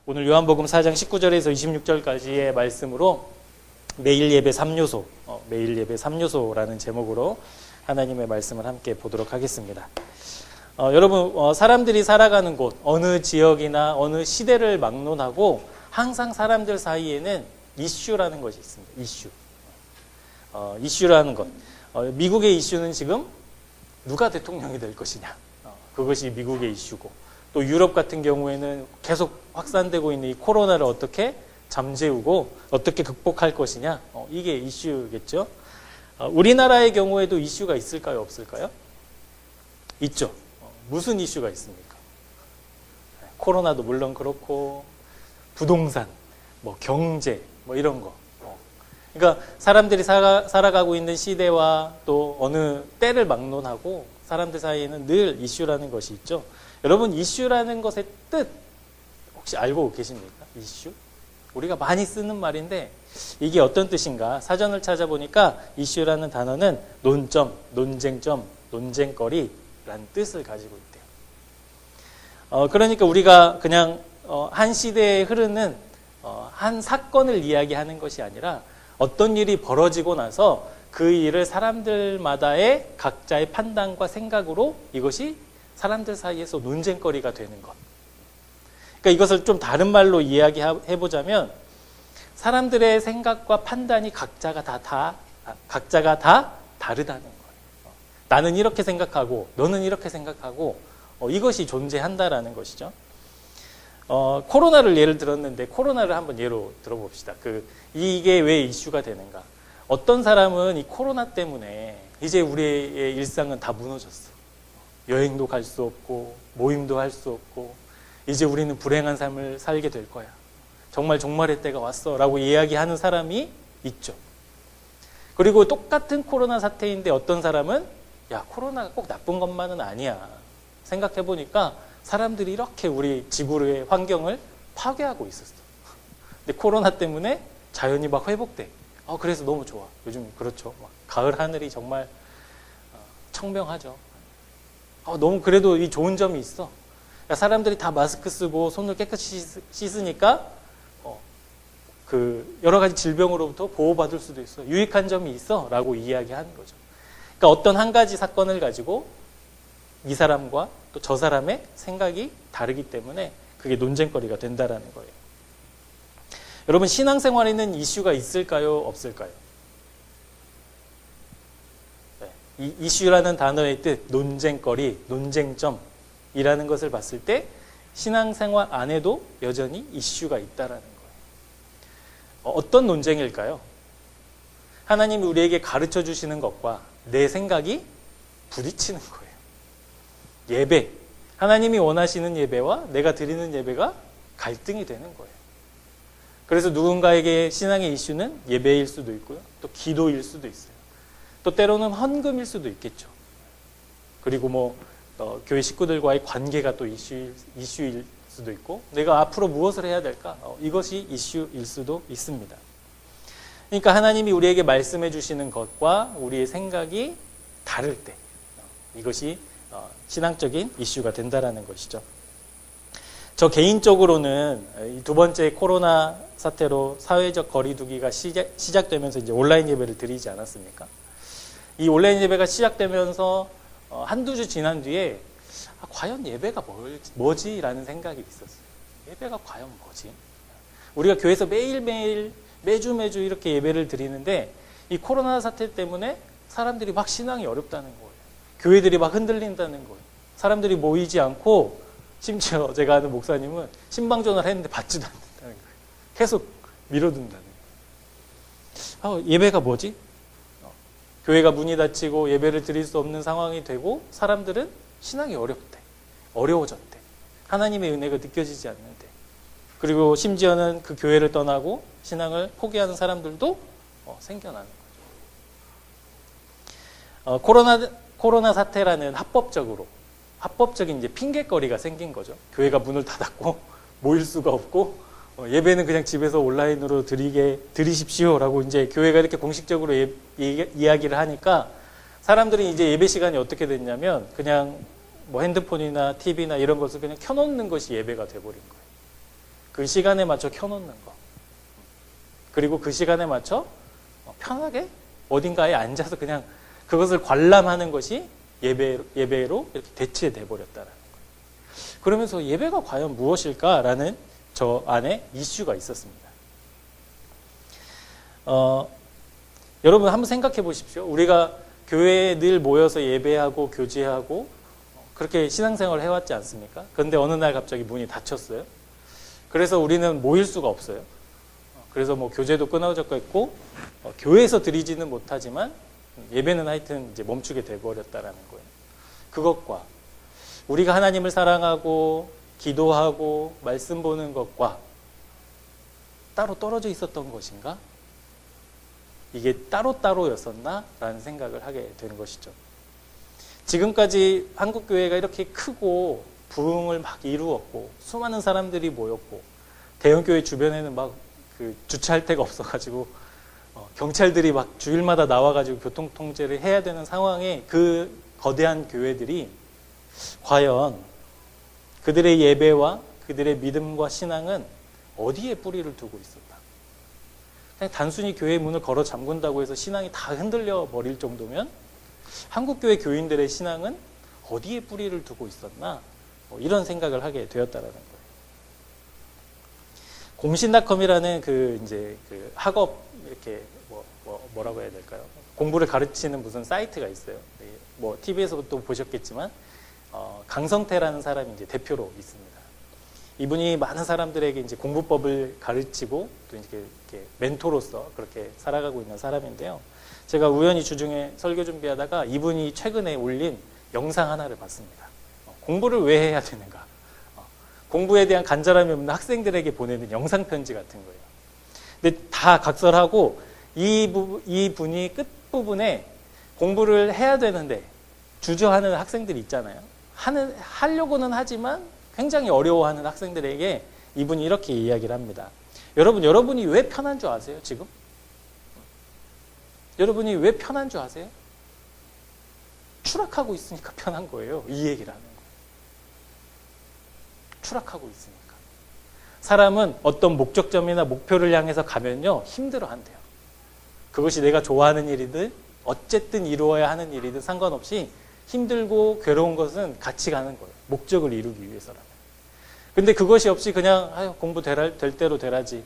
오늘 요한복음 4장 19절에서 26절까지의 말씀으로 매일 예배 3요소, 매일 예배 3요소라는 제목으로 하나님의 말씀을 함께 보도록 하겠습니다. 여러분, 사람들이 살아가는 곳, 어느 지역이나 어느 시대를 막론하고 항상 사람들 사이에는 이슈라는 것이 있습니다. 이슈라는 것. 미국의 이슈는 지금 누가 대통령이 될 것이냐. 그것이 미국의 이슈고, 또 유럽 같은 경우에는 계속 확산되고 있는 이 코로나를 어떻게 잠재우고 어떻게 극복할 것이냐. 이게 이슈겠죠. 우리나라의 경우에도 이슈가 있을까요? 없을까요? 있죠. 무슨 이슈가 있습니까? 코로나도 물론 그렇고, 부동산, 경제, 이런 거. 그러니까 사람들이 살아가고 있는 시대와 또 어느 때를 막론하고 사람들 사이에는 늘 이슈라는 것이 있죠. 여러분, 이슈라는 것의 뜻 혹시 알고 계십니까? 이슈? 우리가 많이 쓰는 말인데 이게 어떤 뜻인가? 사전을 찾아보니까 이슈라는 단어는 논점, 논쟁점, 논쟁거리라는 뜻을 가지고 있대요. 그러니까 우리가 그냥 한 시대에 흐르는 한 사건을 이야기하는 것이 아니라 어떤 일이 벌어지고 나서 그 일을 사람들마다의 각자의 판단과 생각으로 이것이 사람들 사이에서 논쟁거리가 되는 것. 그러니까 이것을 좀 다른 말로 이야기해보자면 사람들의 생각과 판단이 각자가 다 다르다는 거예요. 나는 이렇게 생각하고 너는 이렇게 생각하고 이것이 존재한다라는 것이죠. 코로나를 예를 들었는데 코로나를 한번 예로 들어봅시다. 이게 왜 이슈가 되는가? 어떤 사람은 이 코로나 때문에 이제 우리의 일상은 다 무너졌어. 여행도 갈 수 없고 모임도 할 수 없고 이제 우리는 불행한 삶을 살게 될 거야. 정말 종말의 때가 왔어 라고 이야기하는 사람이 있죠. 그리고 똑같은 코로나 사태인데 어떤 사람은 야, 코로나가 꼭 나쁜 것만은 아니야. 생각해보니까 사람들이 이렇게 우리 지구의 환경을 파괴하고 있었어. 근데 코로나 때문에 자연이 막 회복돼. 그래서 너무 좋아. 요즘 그렇죠. 가을 하늘이 정말 청명하죠. 너무 그래도 이 좋은 점이 있어. 사람들이 다 마스크 쓰고 손을 깨끗이 씻으니까 여러 가지 질병으로부터 보호받을 수도 있어. 유익한 점이 있어 라고 이야기하는 거죠. 그러니까 어떤 한 가지 사건을 가지고 이 사람과 또 저 사람의 생각이 다르기 때문에 그게 논쟁거리가 된다라는 거예요. 여러분, 신앙생활에는 이슈가 있을까요? 없을까요? 네. 이 이슈라는 단어의 뜻, 논쟁거리, 논쟁점이라는 것을 봤을 때 신앙생활 안에도 여전히 이슈가 있다라는 거예요. 어떤 논쟁일까요? 하나님이 우리에게 가르쳐 주시는 것과 내 생각이 부딪히는 거예요. 예배, 하나님이 원하시는 예배와 내가 드리는 예배가 갈등이 되는 거예요. 그래서 누군가에게 신앙의 이슈는 예배일 수도 있고요. 또 기도일 수도 있어요. 또 때로는 헌금일 수도 있겠죠. 그리고 교회 식구들과의 관계가 또 이슈일 수도 있고 내가 앞으로 무엇을 해야 될까? 이것이 이슈일 수도 있습니다. 그러니까 하나님이 우리에게 말씀해 주시는 것과 우리의 생각이 다를 때 이것이 신앙적인 이슈가 된다라는 것이죠. 저 개인적으로는 이 두 번째 코로나 사태로 사회적 거리두기가 시작되면서 이제 온라인 예배를 드리지 않았습니까? 이 온라인 예배가 시작되면서 한두 주 지난 뒤에 과연 예배가 뭐지? 라는 생각이 있었어요. 예배가 과연 뭐지? 우리가 교회에서 매일매일 매주 이렇게 예배를 드리는데 이 코로나 사태 때문에 사람들이 막 신앙이 어렵다는 거예요. 교회들이 막 흔들린다는 거예요. 사람들이 모이지 않고 심지어 제가 아는 목사님은 신방전화를 했는데 받지도 않는다는 거예요. 계속 미뤄둔다는 거예요. 예배가 뭐지? 교회가 문이 닫히고 예배를 드릴 수 없는 상황이 되고 사람들은 신앙이 어렵대. 어려워졌대. 하나님의 은혜가 느껴지지 않는데. 그리고 심지어는 그 교회를 떠나고 신앙을 포기하는 사람들도 생겨나는 거죠. 코로나 사태라는 합법적인 이제 핑계거리가 생긴 거죠. 교회가 문을 닫았고 모일 수가 없고 예배는 그냥 집에서 온라인으로 드리십시오라고 이제 교회가 이렇게 공식적으로 이야기를 하니까 사람들이 이제 예배 시간이 어떻게 됐냐면 그냥 핸드폰이나 TV나 이런 것을 그냥 켜놓는 것이 예배가 돼버린 거예요. 그 시간에 맞춰 켜놓는 거. 그리고 그 시간에 맞춰 편하게 어딘가에 앉아서 그냥 그것을 관람하는 것이 예배로 이렇게 대체돼 버렸다라는 거예요. 그러면서 예배가 과연 무엇일까라는 저 안에 이슈가 있었습니다. 여러분 한번 생각해 보십시오. 우리가 교회에 늘 모여서 예배하고 교제하고 그렇게 신앙생활을 해왔지 않습니까? 그런데 어느 날 갑자기 문이 닫혔어요. 그래서 우리는 모일 수가 없어요. 그래서 뭐 교제도 끊어져 있고 교회에서 드리지는 못하지만 예배는 하여튼 이제 멈추게 돼버렸다라는 거예요. 그것과 우리가 하나님을 사랑하고 기도하고 말씀 보는 것과 따로 떨어져 있었던 것인가? 이게 따로따로였었나? 라는 생각을 하게 되는 것이죠. 지금까지 한국교회가 이렇게 크고 부흥을 막 이루었고 수많은 사람들이 모였고 대형교회 주변에는 막 그 주차할 데가 없어가지고 경찰들이 막 주일마다 나와가지고 교통통제를 해야 되는 상황에 그 거대한 교회들이 과연 그들의 예배와 그들의 믿음과 신앙은 어디에 뿌리를 두고 있었다. 그냥 단순히 교회 문을 걸어 잠근다고 해서 신앙이 다 흔들려 버릴 정도면 한국교회 교인들의 신앙은 어디에 뿌리를 두고 있었나? 이런 생각을 하게 되었다라는 거예요. 공신닷컴이라는 그 학업 이렇게 뭐라고 해야 될까요? 공부를 가르치는 무슨 사이트가 있어요. 뭐 TV에서 또 보셨겠지만 강성태라는 사람이 이제 대표로 있습니다. 이분이 많은 사람들에게 이제 공부법을 가르치고 또 이렇게 멘토로서 그렇게 살아가고 있는 사람인데요. 제가 우연히 주중에 설교 준비하다가 이분이 최근에 올린 영상 하나를 봤습니다. 공부를 왜 해야 되는가? 공부에 대한 간절함이 없는 학생들에게 보내는 영상 편지 같은 거예요. 근데 다 각설하고 이 분이 끝부분에 공부를 해야 되는데 주저하는 학생들이 있잖아요. 하려고는 하지만 굉장히 어려워하는 학생들에게 이분이 이렇게 이야기를 합니다. 여러분이 왜 편한 줄 아세요, 지금? 여러분이 왜 편한 줄 아세요? 추락하고 있으니까 편한 거예요. 이 얘기를 하는 거예요. 추락하고 있으니까. 사람은 어떤 목적점이나 목표를 향해서 가면요, 힘들어 한대요. 그것이 내가 좋아하는 일이든 어쨌든 이루어야 하는 일이든 상관없이 힘들고 괴로운 것은 같이 가는 거예요. 목적을 이루기 위해서라면. 근데 그것이 없이 그냥 공부 될 대로 되라지.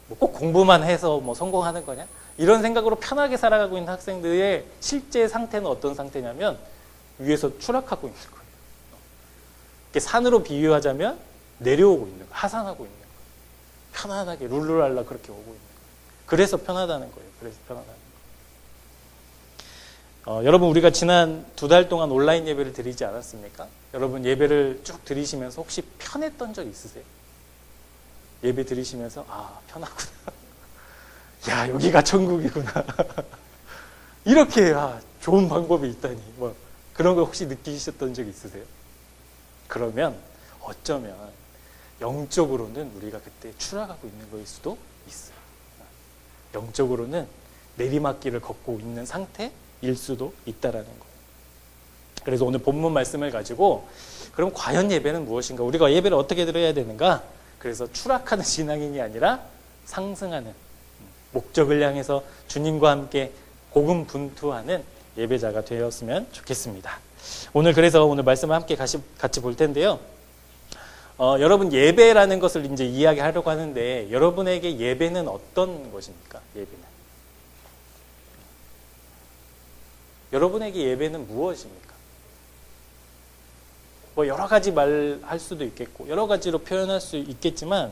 뭐 꼭 공부만 해서 뭐 성공하는 거냐? 이런 생각으로 편하게 살아가고 있는 학생들의 실제 상태는 어떤 상태냐면 위에서 추락하고 있는 거예요. 산으로 비유하자면 내려오고 있는 거예요. 하산하고 있는 거예요. 편안하게 룰루랄라 그렇게 오고 있는 거예요. 그래서 편하다는 거예요. 그래서 편하다는 거예요. 여러분 우리가 지난 2달 동안 온라인 예배를 드리지 않았습니까? 여러분 예배를 쭉 드리시면서 혹시 편했던 적 있으세요? 예배 드리시면서 편하구나. 야 여기가 천국이구나. 이렇게 좋은 방법이 있다니 뭐 그런 거 혹시 느끼셨던 적 있으세요? 그러면 어쩌면 영적으로는 우리가 그때 추락하고 있는 거일 수도 있어요. 영적으로는 내리막길을 걷고 있는 상태일 수도 있다라는 거예요. 그래서 오늘 본문 말씀을 가지고 그럼 과연 예배는 무엇인가? 우리가 예배를 어떻게 드려야 되는가? 그래서 추락하는 신앙인이 아니라 상승하는 목적을 향해서 주님과 함께 고군분투하는 예배자가 되었으면 좋겠습니다. 그래서 오늘 말씀을 함께 같이 볼 텐데요. 여러분 예배라는 것을 이제 이야기하려고 하는데 여러분에게 예배는 어떤 것입니까? 예배는. 여러분에게 예배는 무엇입니까? 뭐 여러 가지 말할 수도 있겠고 여러 가지로 표현할 수 있겠지만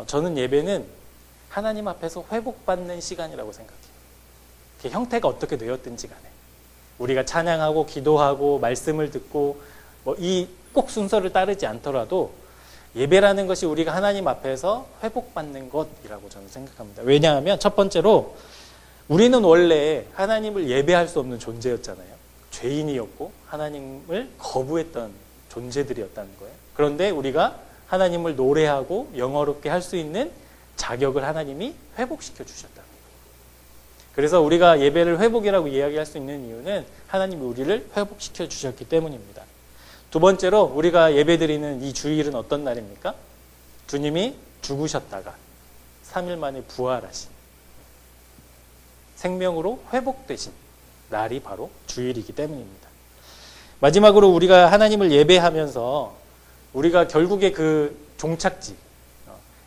저는 예배는 하나님 앞에서 회복받는 시간이라고 생각해요. 그 형태가 어떻게 되었든지 간에 우리가 찬양하고 기도하고 말씀을 듣고 이 꼭 순서를 따르지 않더라도 예배라는 것이 우리가 하나님 앞에서 회복받는 것이라고 저는 생각합니다. 왜냐하면 첫 번째로 우리는 원래 하나님을 예배할 수 없는 존재였잖아요. 죄인이었고 하나님을 거부했던 존재들이었다는 거예요. 그런데 우리가 하나님을 노래하고 영어롭게 할 수 있는 자격을 하나님이 회복시켜 주셨다는 거예요. 그래서 우리가 예배를 회복이라고 이야기할 수 있는 이유는 하나님이 우리를 회복시켜 주셨기 때문입니다. 두 번째로 우리가 예배드리는 이 주일은 어떤 날입니까? 주님이 죽으셨다가 3일 만에 부활하신, 생명으로 회복되신 날이 바로 주일이기 때문입니다. 마지막으로 우리가 하나님을 예배하면서 우리가 결국에 그 종착지,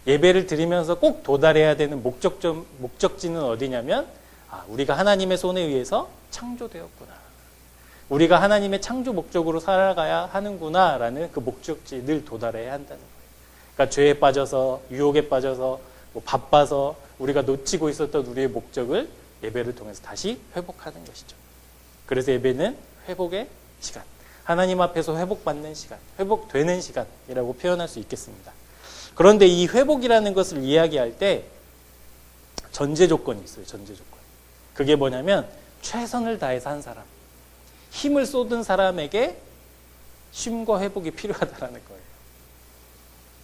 예배를 드리면서 꼭 도달해야 되는 목적지는 어디냐면, 우리가 하나님의 손에 의해서 창조되었구나, 우리가 하나님의 창조 목적으로 살아가야 하는구나 라는 그 목적지에 늘 도달해야 한다는 거예요. 그러니까 죄에 빠져서, 유혹에 빠져서, 바빠서 우리가 놓치고 있었던 우리의 목적을 예배를 통해서 다시 회복하는 것이죠. 그래서 예배는 회복의 시간, 하나님 앞에서 회복받는 시간, 회복되는 시간이라고 표현할 수 있겠습니다. 그런데 이 회복이라는 것을 이야기할 때 전제 조건이 있어요. 전제 조건. 그게 뭐냐면 최선을 다해서 한 사람, 힘을 쏟은 사람에게 쉼과 회복이 필요하다는 거예요.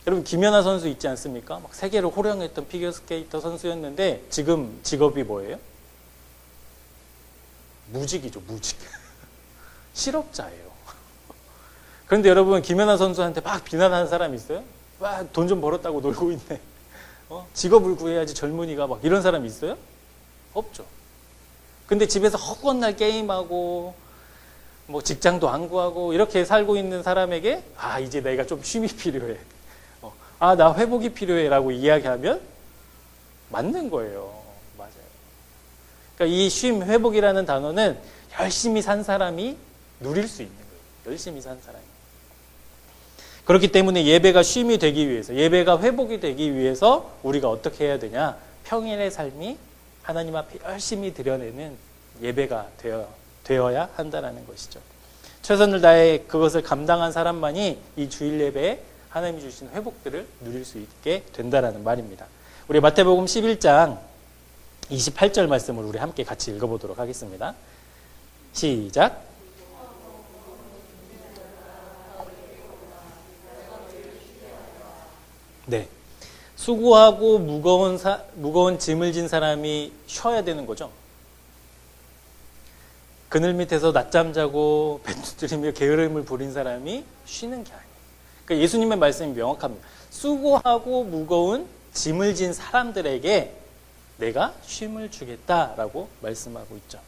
여러분, 김연아 선수 있지 않습니까? 막 세계를 호령했던 피겨스케이터 선수였는데 지금 직업이 뭐예요? 무직이죠, 무직. 실업자예요. 그런데 여러분, 김연아 선수한테 막 비난하는 사람이 있어요? 와, 돈 좀 벌었다고 놀고 있네. 직업을 구해야지 젊은이가, 막 이런 사람이 있어요? 없죠. 근데 집에서 허구한 게임하고 뭐 직장도 안 구하고 이렇게 살고 있는 사람에게 이제 내가 좀 쉼이 필요해, 나 회복이 필요해 라고 이야기하면 맞는 거예요. 맞아요. 그러니까 이 쉼, 회복이라는 단어는 열심히 산 사람이 누릴 수 있는 거예요. 열심히 산 사람이. 그렇기 때문에 예배가 쉼이 되기 위해서, 예배가 회복이 되기 위해서 우리가 어떻게 해야 되냐? 평일의 삶이 하나님 앞에 열심히 드려내는 예배가 되어야 한다는 것이죠. 최선을 다해 그것을 감당한 사람만이 이 주일 예배에 하나님이 주신 회복들을 누릴 수 있게 된다는 말입니다. 우리 마태복음 11장 28절 말씀을 우리 함께 같이 읽어보도록 하겠습니다. 시작. 네, 수고하고 무거운 짐을 진 사람이 쉬어야 되는 거죠. 그늘 밑에서 낮잠 자고 벤투들이며 게으름을 부린 사람이 쉬는 게 아니에요. 그러니까 예수님의 말씀이 명확합니다. 수고하고 무거운 짐을 진 사람들에게 내가 쉼을 주겠다라고 말씀하고 있죠.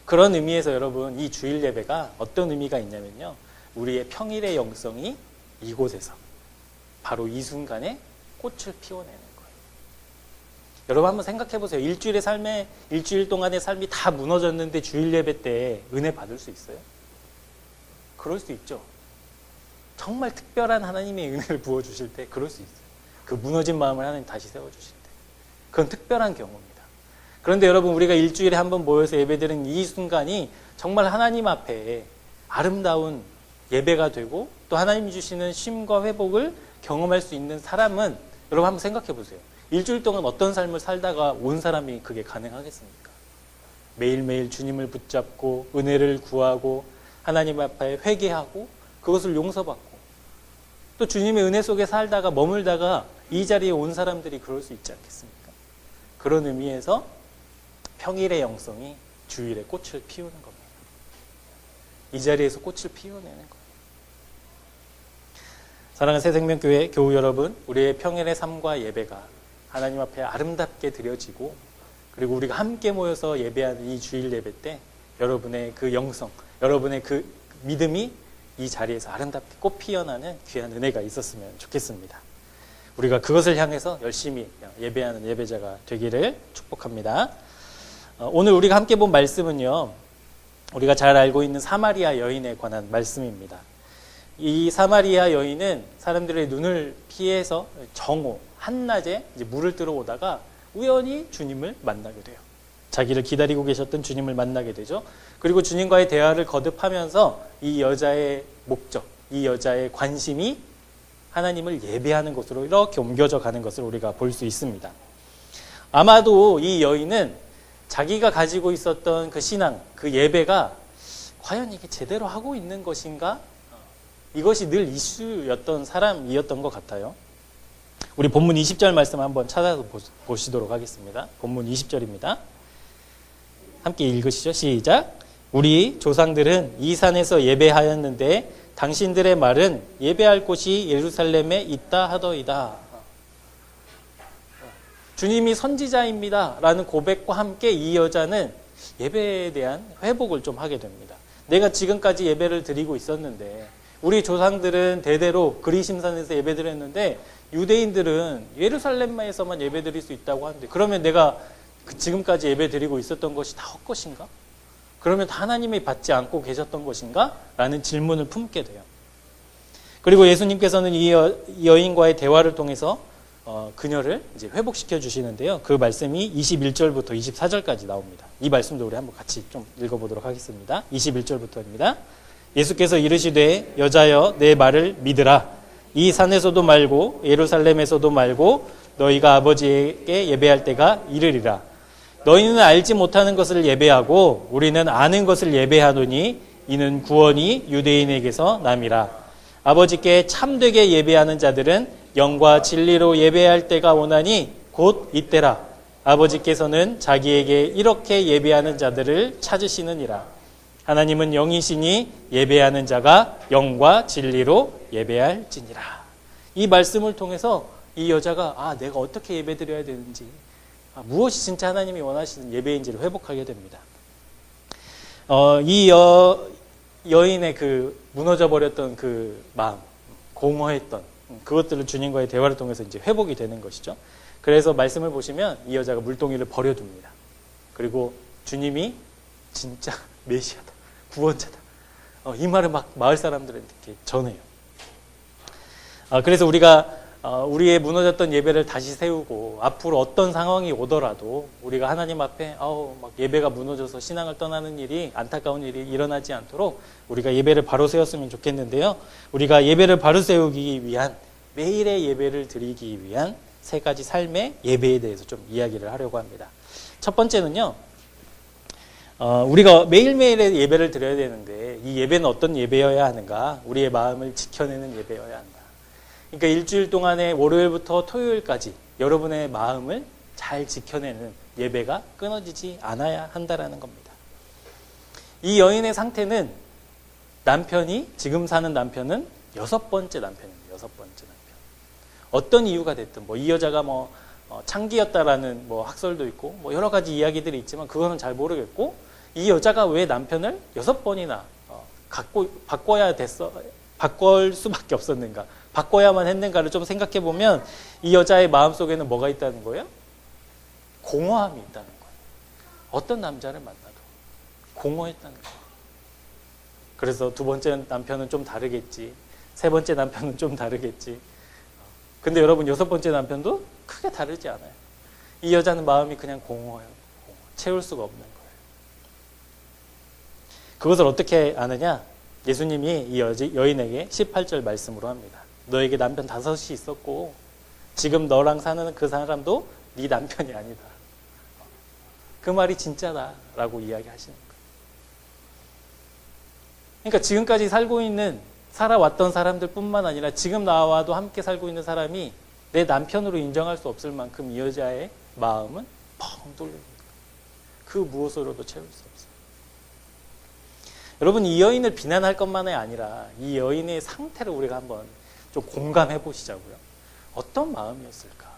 그런 의미에서 여러분, 이 주일 예배가 어떤 의미가 있냐면요, 우리의 평일의 영성이 이곳에서 바로 이 순간에 꽃을 피워내는 거예요. 여러분 한번 생각해 보세요. 일주일 동안의 삶이 다 무너졌는데 주일 예배 때 은혜 받을 수 있어요? 그럴 수 있죠. 정말 특별한 하나님의 은혜를 부어주실 때 그럴 수 있어요. 그 무너진 마음을 하나님 다시 세워주실 때. 그건 특별한 경우입니다. 그런데 여러분, 우리가 일주일에 한 번 모여서 예배드리는 이 순간이 정말 하나님 앞에 아름다운 예배가 되고 또 하나님이 주시는 쉼과 회복을 경험할 수 있는 사람은, 여러분 한번 생각해 보세요. 일주일 동안 어떤 삶을 살다가 온 사람이 그게 가능하겠습니까? 매일매일 주님을 붙잡고 은혜를 구하고 하나님 앞에 회개하고 그것을 용서받고 또 주님의 은혜 속에 살다가 머물다가 이 자리에 온 사람들이 그럴 수 있지 않겠습니까? 그런 의미에서 평일의 영성이 주일에 꽃을 피우는 겁니다. 이 자리에서 꽃을 피워내는 거예요. 사랑하는 새생명교회 교우 여러분, 우리의 평일의 삶과 예배가 하나님 앞에 아름답게 드려지고, 그리고 우리가 함께 모여서 예배하는 이 주일 예배 때 여러분의 그 영성, 여러분의 그 믿음이 이 자리에서 아름답게 꽃 피어나는 귀한 은혜가 있었으면 좋겠습니다. 우리가 그것을 향해서 열심히 예배하는 예배자가 되기를 축복합니다. 오늘 우리가 함께 본 말씀은요, 우리가 잘 알고 있는 사마리아 여인에 관한 말씀입니다. 이 사마리아 여인은 사람들의 눈을 피해서 정오, 한낮에 이제 물을 뜨러 오다가 우연히 주님을 만나게 돼요. 자기를 기다리고 계셨던 주님을 만나게 되죠. 그리고 주님과의 대화를 거듭하면서 이 여자의 목적, 이 여자의 관심이 하나님을 예배하는 것으로 이렇게 옮겨져 가는 것을 우리가 볼 수 있습니다. 아마도 이 여인은 자기가 가지고 있었던 그 신앙, 그 예배가 과연 이게 제대로 하고 있는 것인가? 이것이 늘 이슈였던 사람이었던 것 같아요. 우리 본문 20절 말씀 한번 찾아서 보시도록 하겠습니다. 본문 20절입니다. 함께 읽으시죠. 시작. 우리 조상들은 이 산에서 예배하였는데 당신들의 말은 예배할 곳이 예루살렘에 있다 하더이다. 주님이 선지자입니다 라는 고백과 함께 이 여자는 예배에 대한 회복을 좀 하게 됩니다. 내가 지금까지 예배를 드리고 있었는데 우리 조상들은 대대로 그리심산에서 예배드렸는데 유대인들은 예루살렘에서만 예배드릴 수 있다고 하는데 그러면 내가 지금까지 예배드리고 있었던 것이 다 헛것인가? 그러면 하나님이 받지 않고 계셨던 것인가? 라는 질문을 품게 돼요. 그리고 예수님께서는 이 여인과의 대화를 통해서 그녀를 이제 회복시켜 주시는데요. 그 말씀이 21절부터 24절까지 나옵니다. 이 말씀도 우리 한번 같이 좀 읽어보도록 하겠습니다. 21절부터입니다. 예수께서 이르시되 여자여 내 말을 믿으라. 이 산에서도 말고 예루살렘에서도 말고 너희가 아버지에게 예배할 때가 이르리라. 너희는 알지 못하는 것을 예배하고 우리는 아는 것을 예배하노니 이는 구원이 유대인에게서 남이라. 아버지께 참되게 예배하는 자들은 영과 진리로 예배할 때가 오나니 곧 이때라. 아버지께서는 자기에게 이렇게 예배하는 자들을 찾으시느니라. 하나님은 영이시니 예배하는 자가 영과 진리로 예배할지니라. 이 말씀을 통해서 이 여자가 내가 어떻게 예배드려야 되는지 무엇이 진짜 하나님이 원하시는 예배인지를 회복하게 됩니다. 이 여인의 그 무너져 버렸던 그 마음, 공허했던 그것들을 주님과의 대화를 통해서 이제 회복이 되는 것이죠. 그래서 말씀을 보시면 이 여자가 물동이를 버려둡니다. 그리고 주님이 진짜 메시아다, 구원자다. 이 말을 막 마을 사람들한테 이렇게 전해요. 그래서 우리가 우리의 무너졌던 예배를 다시 세우고 앞으로 어떤 상황이 오더라도 우리가 하나님 앞에 막 예배가 무너져서 신앙을 떠나는 일이, 안타까운 일이 일어나지 않도록 우리가 예배를 바로 세웠으면 좋겠는데요. 우리가 예배를 바로 세우기 위한, 매일의 예배를 드리기 위한 세 가지 삶의 예배에 대해서 좀 이야기를 하려고 합니다. 첫 번째는요, 우리가 매일매일의 예배를 드려야 되는데 이 예배는 어떤 예배여야 하는가? 우리의 마음을 지켜내는 예배여야 한다. 그러니까 일주일 동안에 월요일부터 토요일까지 여러분의 마음을 잘 지켜내는 예배가 끊어지지 않아야 한다라는 겁니다. 이 여인의 상태는 지금 사는 남편은 6번째 남편입니다. 6번째 남편. 어떤 이유가 됐든 이 여자가 창기였다라는 학설도 있고 여러 가지 이야기들이 있지만 그거는 잘 모르겠고, 이 여자가 왜 남편을 6번이나 바꿀 수밖에 없었는가, 바꿔야만 했는가를 좀 생각해 보면 이 여자의 마음속에는 뭐가 있다는 거예요? 공허함이 있다는 거예요. 어떤 남자를 만나도 공허했다는 거예요. 그래서 두 번째 남편은 좀 다르겠지, 세 번째 남편은 좀 다르겠지. 근데 여러분 6번째 남편도 크게 다르지 않아요. 이 여자는 마음이 그냥 공허해요. 채울 수가 없는 거예요. 그것을 어떻게 아느냐? 예수님이 이 여인에게 18절 말씀으로 합니다. 너에게 남편 5이 있었고 지금 너랑 사는 그 사람도 네 남편이 아니다. 그 말이 진짜다 라고 이야기하시는 거예요. 그러니까 지금까지 살아왔던 사람들 뿐만 아니라 지금 나와도 함께 살고 있는 사람이 내 남편으로 인정할 수 없을 만큼 이 여자의 마음은 펑 뚫려 있는 거예요. 그 무엇으로도 채울 수 없어요. 여러분, 이 여인을 비난할 것만이 아니라 이 여인의 상태를 우리가 한번 좀 공감해 보시자고요. 어떤 마음이었을까?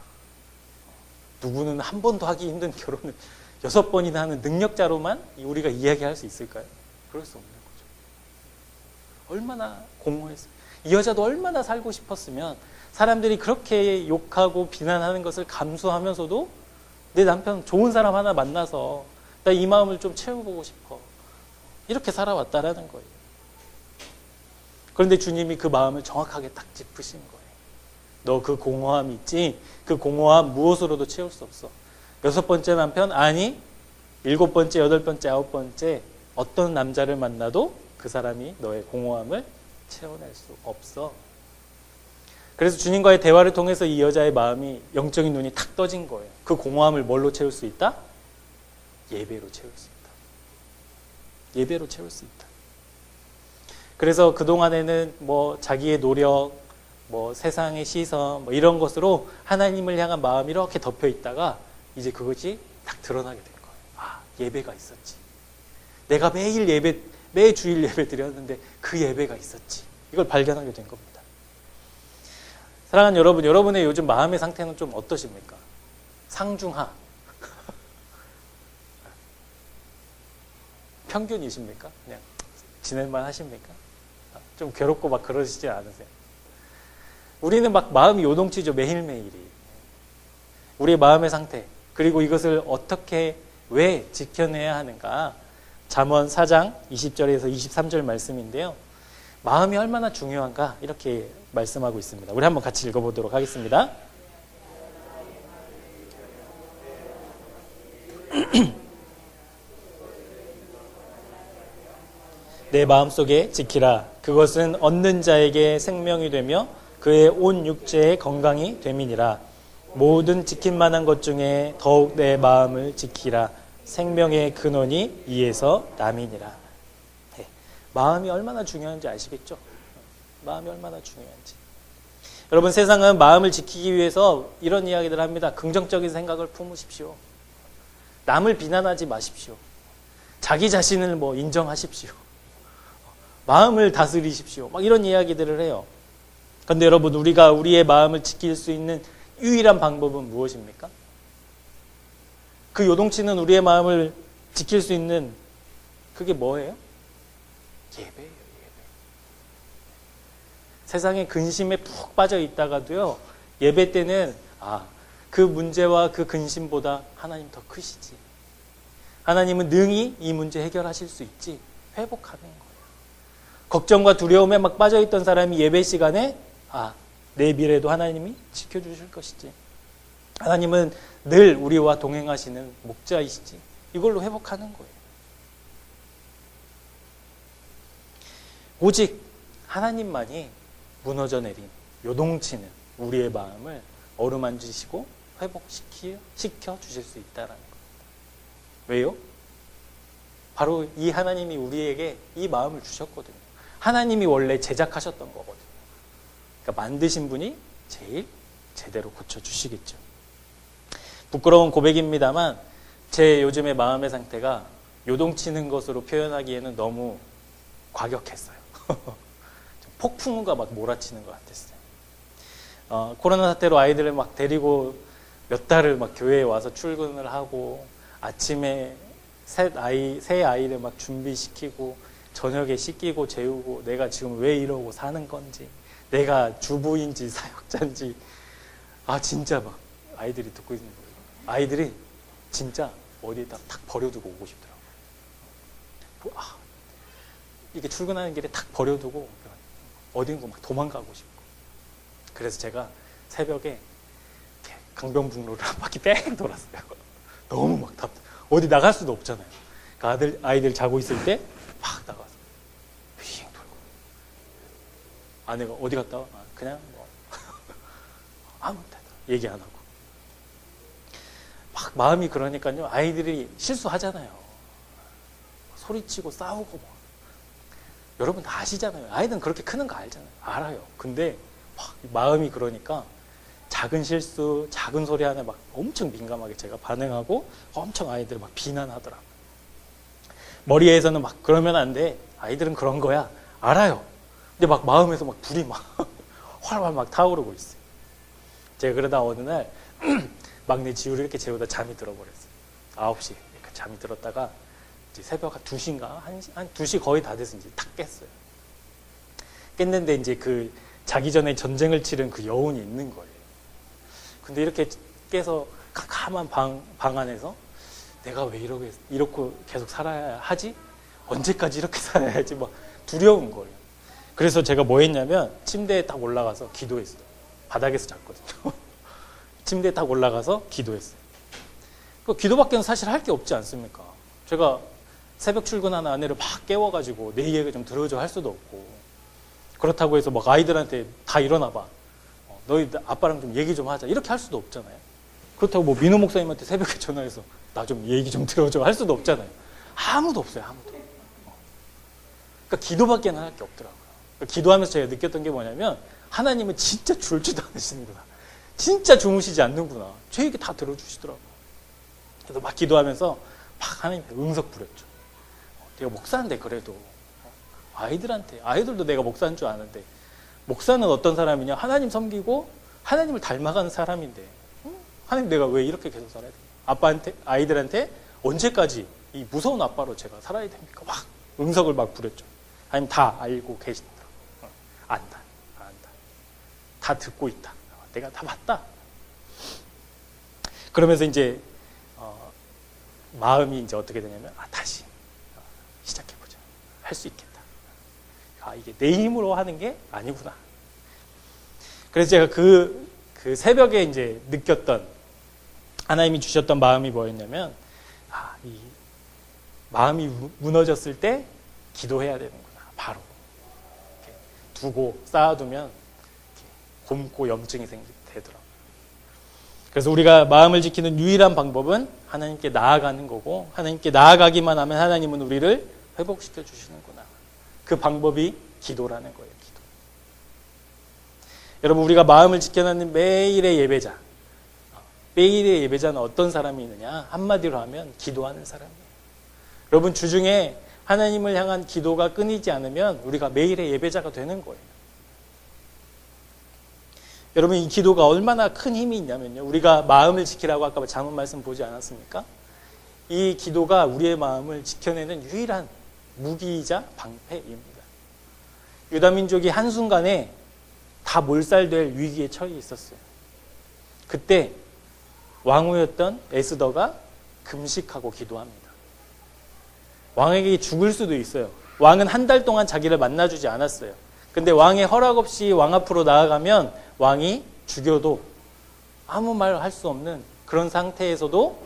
누구는 한 번도 하기 힘든 결혼을 6번이나 하는 능력자로만 우리가 이야기할 수 있을까요? 그럴 수 없는 거죠. 얼마나 공허했어요. 이 여자도 얼마나 살고 싶었으면 사람들이 그렇게 욕하고 비난하는 것을 감수하면서도 내 남편 좋은 사람 하나 만나서 나 이 마음을 좀 채워보고 싶어, 이렇게 살아왔다라는 거예요. 그런데 주님이 그 마음을 정확하게 딱 짚으신 거예요. 너 그 공허함 있지? 그 공허함 무엇으로도 채울 수 없어. 6번째 남편, 아니 7번째, 8번째, 9번째 어떤 남자를 만나도 그 사람이 너의 공허함을 채워낼 수 없어. 그래서 주님과의 대화를 통해서 이 여자의 마음이, 영적인 눈이 탁 떠진 거예요. 그 공허함을 뭘로 채울 수 있다? 예배로 채울 수 있다. 예배로 채울 수 있다. 그래서 그동안에는 자기의 노력, 세상의 시선, 이런 것으로 하나님을 향한 마음이 이렇게 덮여 있다가 이제 그것이 딱 드러나게 된 거예요. 예배가 있었지. 내가 매 주일 예배 드렸는데 그 예배가 있었지. 이걸 발견하게 된 겁니다. 사랑하는 여러분, 여러분의 요즘 마음의 상태는 좀 어떠십니까? 상중하? 평균이십니까? 그냥 지낼만 하십니까? 좀 괴롭고 막 그러시지 않으세요? 우리는 막 마음이 요동치죠, 매일매일이. 우리의 마음의 상태, 그리고 이것을 어떻게, 왜 지켜내야 하는가? 잠언 4장 20절에서 23절 말씀인데요. 마음이 얼마나 중요한가? 이렇게 말씀하고 있습니다. 우리 한번 같이 읽어보도록 하겠습니다. 내 마음속에 지키라. 그것은 얻는 자에게 생명이 되며 그의 온 육체의 건강이 됨이니라. 모든 지킬만한 것 중에 더욱 내 마음을 지키라. 생명의 근원이 이에서 남이니라. 네. 마음이 얼마나 중요한지 아시겠죠? 마음이 얼마나 중요한지. 여러분, 세상은 마음을 지키기 위해서 이런 이야기들을 합니다. 긍정적인 생각을 품으십시오. 남을 비난하지 마십시오. 자기 자신을 인정하십시오. 마음을 다스리십시오. 막 이런 이야기들을 해요. 그런데 여러분, 우리가 우리의 마음을 지킬 수 있는 유일한 방법은 무엇입니까? 그 요동치는 우리의 마음을 지킬 수 있는 그게 뭐예요? 예배예요, 예배. 세상의 근심에 푹 빠져 있다가도요, 예배 때는 그 문제와 그 근심보다 하나님 더 크시지. 하나님은 능히 이 문제 해결하실 수 있지. 회복하는 거예요. 걱정과 두려움에 막 빠져있던 사람이 예배 시간에 내 미래도 하나님이 지켜주실 것이지. 하나님은 늘 우리와 동행하시는 목자이시지. 이걸로 회복하는 거예요. 오직 하나님만이 무너져 내린, 요동치는 우리의 마음을 어루만지시고 회복시켜 주실 수 있다는 겁니다. 왜요? 바로 이 하나님이 우리에게 이 마음을 주셨거든요. 하나님이 원래 제작하셨던 거거든요. 그러니까 만드신 분이 제일 제대로 고쳐주시겠죠. 부끄러운 고백입니다만 제 요즘의 마음의 상태가 요동치는 것으로 표현하기에는 너무 과격했어요. 폭풍우가 막 몰아치는 것 같았어요. 코로나 사태로 아이들을 막 데리고 몇 달을 막 교회에 와서 출근을 하고, 아침에 새 아이를 막 준비시키고, 저녁에 씻기고 재우고, 내가 지금 왜 이러고 사는 건지, 내가 주부인지 사역자인지, 진짜 막 아이들이 듣고 있는 거예요. 아이들이 진짜 어디에다 탁 버려두고 오고 싶더라고요. 이렇게 출근하는 길에 탁 버려두고 어딘가 막 도망가고 싶고. 그래서 제가 새벽에 강변북로를 한 바퀴 뺑 돌았어요. 너무 막 어디 나갈 수도 없잖아요. 그러니까 아이들 자고 있을 때 막 나가서 휙 돌고. 아내가 어디 갔다 와? 그냥 아무 데나 얘기 안 하고. 막 마음이 그러니까요. 아이들이 실수하잖아요. 소리치고 싸우고 막. 여러분 다 아시잖아요. 아이들은 그렇게 크는 거 알잖아요. 알아요. 근데 막 마음이 그러니까 작은 실수, 작은 소리 하나 막 엄청 민감하게 제가 반응하고 엄청 아이들을 막 비난하더라고요. 머리에서는 막 그러면 안 돼. 아이들은 그런 거야. 알아요. 근데 막 마음에서 막 불이 막 활활 막 타오르고 있어요. 제가 그러다 어느 날 막내 지우를 이렇게 재우다 잠이 들어버렸어요. 9시 그러니까 잠이 들었다가 이제 새벽 한 2시인가? 한 2시 거의 다 돼서 이제 탁 깼어요. 깼는데 이제 그 자기 전에 전쟁을 치른 그 여운이 있는 거예요. 근데 이렇게 깨서 캄캄한 방 안에서 내가 왜 이렇게 계속 살아야 하지? 언제까지 이렇게 살아야지? 막 두려운 거예요. 그래서 제가 뭐 했냐면 침대에 딱 올라가서 기도했어요. 바닥에서 잤거든요. 침대에 딱 올라가서 기도했어요. 그 기도밖에는 사실 할 게 없지 않습니까? 제가 새벽 출근하는 아내를 막 깨워가지고 내 얘기 좀 들어줘 할 수도 없고, 그렇다고 해서 막 아이들한테 다 일어나봐, 너희 아빠랑 좀 얘기 좀 하자, 이렇게 할 수도 없잖아요. 그렇다고 뭐 민호 목사님한테 새벽에 전화해서 나 좀 얘기 좀 들어줘 할 수도 없잖아요. 아무도 없어요, 아무도. 그러니까 기도밖에는 할 게 없더라고요. 그러니까 기도하면서 제가 느꼈던 게 뭐냐면, 하나님은 진짜 줄 줄도 않으시는구나, 진짜 주무시지 않는구나, 제 얘기 다 들어주시더라고요. 그래서 막 기도하면서 막 하나님께 응석 부렸죠. 내가 목사인데 그래도 아이들도 내가 목사인 줄 아는데 목사는 어떤 사람이냐? 하나님 섬기고 하나님을 닮아가는 사람인데 하나님 내가 왜 이렇게 계속 살아야 돼? 아이들한테 언제까지 이 무서운 아빠로 제가 살아야 됩니까? 막 응석을 막 부렸죠. 하나님 다 알고 계신다. 안다. 다 듣고 있다. 내가 다 봤다. 그러면서 이제 마음이 이제 어떻게 되냐면 다시 시작해보자. 할 수 있겠다. 이게 내 힘으로 하는 게 아니구나. 그래서 제가 그 새벽에 이제 느꼈던 하나님이 주셨던 마음이 뭐였냐면 이 마음이 무너졌을 때 기도해야 되는구나. 바로 이렇게 두고 쌓아두면 이렇게 곪고 염증이 되더라고요. 그래서 우리가 마음을 지키는 유일한 방법은 하나님께 나아가는 거고 하나님께 나아가기만 하면 하나님은 우리를 회복시켜 주시는구나. 그 방법이 기도라는 거예요. 기도. 여러분 우리가 마음을 지켜놓는 매일의 예배자. 매일의 예배자는 어떤 사람이 있느냐? 한마디로 하면 기도하는 사람이에요. 여러분 주중에 하나님을 향한 기도가 끊이지 않으면 우리가 매일의 예배자가 되는 거예요. 여러분 이 기도가 얼마나 큰 힘이 있냐면요. 우리가 마음을 지키라고 아까 잠언 말씀 보지 않았습니까? 이 기도가 우리의 마음을 지켜내는 유일한 무기이자 방패입니다. 유다민족이 한순간에 다 몰살될 위기에 처해 있었어요. 그때 왕후였던 에스더가 금식하고 기도합니다. 왕에게 죽을 수도 있어요. 왕은 한 달 동안 자기를 만나주지 않았어요. 근데 왕의 허락 없이 왕 앞으로 나아가면 왕이 죽여도 아무 말 할 수 없는 그런 상태에서도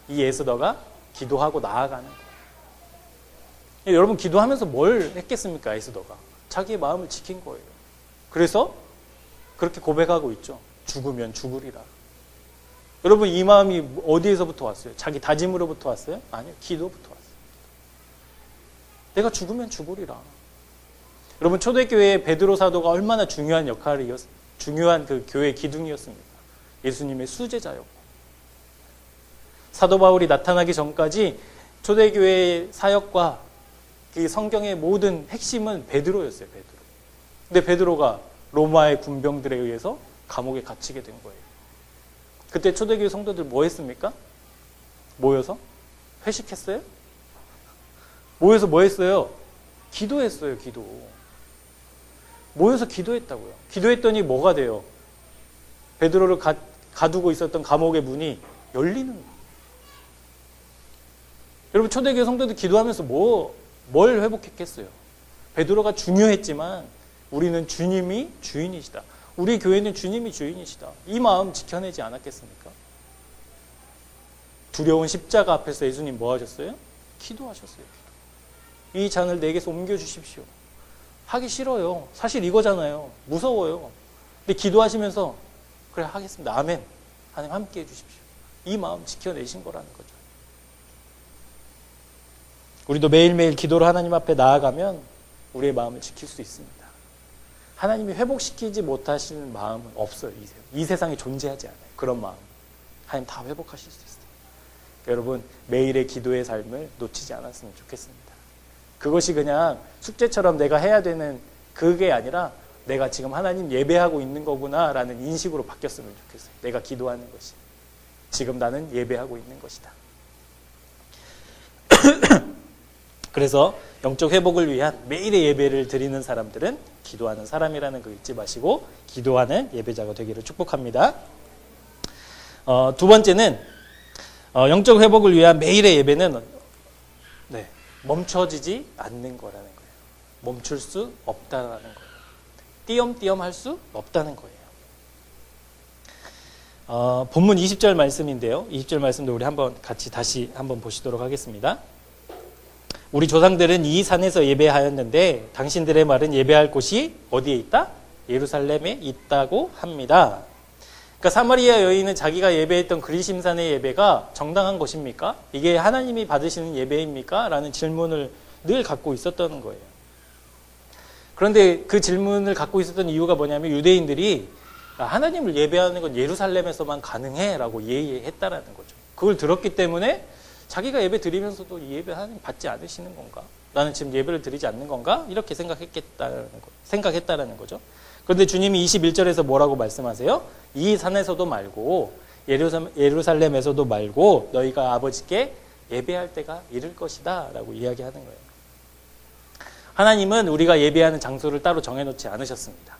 이 에스더가 기도하고 나아가는 거예요. 여러분 기도하면서 뭘 했겠습니까? 에스더가 자기의 마음을 지킨 거예요. 그래서 그렇게 고백하고 있죠. 죽으면 죽으리라. 여러분 이 마음이 어디에서부터 왔어요? 자기 다짐으로부터 왔어요? 아니요. 기도부터 왔어요. 내가 죽으면 죽으리라. 여러분 초대교회의 베드로 사도가 얼마나 중요한 중요한 그 교회 기둥이었습니까? 예수님의 수제자였고 사도 바울이 나타나기 전까지 초대교회의 사역과 그 성경의 모든 핵심은 베드로였어요. 베드로. 근데 베드로가 로마의 군병들에 의해서 감옥에 갇히게 된 거예요. 그때 초대교회 성도들 뭐 했습니까? 모여서 회식했어요? 모여서 뭐 했어요? 기도했어요. 기도. 모여서 기도했다고요. 기도했더니 뭐가 돼요? 베드로를 가두고 있었던 감옥의 문이 열리는 거예요. 여러분 초대교회 성도들 기도하면서 뭘 회복했겠어요? 베드로가 중요했지만 우리는 주님이 주인이시다. 우리 교회는 주님이 주인이시다. 이 마음 지켜내지 않았겠습니까? 두려운 십자가 앞에서 예수님 뭐 하셨어요? 기도하셨어요. 이 잔을 내게서 옮겨주십시오. 하기 싫어요. 사실 이거잖아요. 무서워요. 근데 기도하시면서 그래 하겠습니다. 아멘. 하나님 함께 해주십시오. 이 마음 지켜내신 거라는 거죠. 우리도 매일매일 기도로 하나님 앞에 나아가면 우리의 마음을 지킬 수 있습니다. 하나님이 회복시키지 못하시는 마음은 없어요. 이 세상에 존재하지 않아요. 그런 마음. 하나님 다 회복하실 수 있어요. 여러분 매일의 기도의 삶을 놓치지 않았으면 좋겠습니다. 그것이 그냥 숙제처럼 내가 해야 되는 그게 아니라 내가 지금 하나님 예배하고 있는 거구나 라는 인식으로 바뀌었으면 좋겠어요. 내가 기도하는 것이. 지금 나는 예배하고 있는 것이다. 그래서 영적 회복을 위한 매일의 예배를 드리는 사람들은 기도하는 사람이라는 거 잊지 마시고 기도하는 예배자가 되기를 축복합니다. 두 번째는 영적 회복을 위한 매일의 예배는 멈춰지지 않는 거라는 거예요. 멈출 수 없다라는 거예요. 띄엄띄엄 할 수 없다는 거예요. 본문 20절 말씀인데요. 20절 말씀도 우리 다시 한번 보시도록 하겠습니다. 우리 조상들은 이 산에서 예배하였는데 당신들의 말은 예배할 곳이 어디에 있다? 예루살렘에 있다고 합니다. 그러니까 사마리아 여인은 자기가 예배했던 그리심산의 예배가 정당한 것입니까? 이게 하나님이 받으시는 예배입니까? 라는 질문을 늘 갖고 있었던 거예요. 그런데 그 질문을 갖고 있었던 이유가 뭐냐면 유대인들이 하나님을 예배하는 건 예루살렘에서만 가능해 라고 예의했다라는 거죠. 그걸 들었기 때문에 자기가 예배 드리면서도 이 예배 하나님 받지 않으시는 건가? 나는 지금 예배를 드리지 않는 건가? 이렇게 생각했다라는 거죠. 그런데 주님이 21절에서 뭐라고 말씀하세요? 이 산에서도 말고 예루살렘에서도 말고 너희가 아버지께 예배할 때가 이를 것이다 라고 이야기하는 거예요. 하나님은 우리가 예배하는 장소를 따로 정해놓지 않으셨습니다.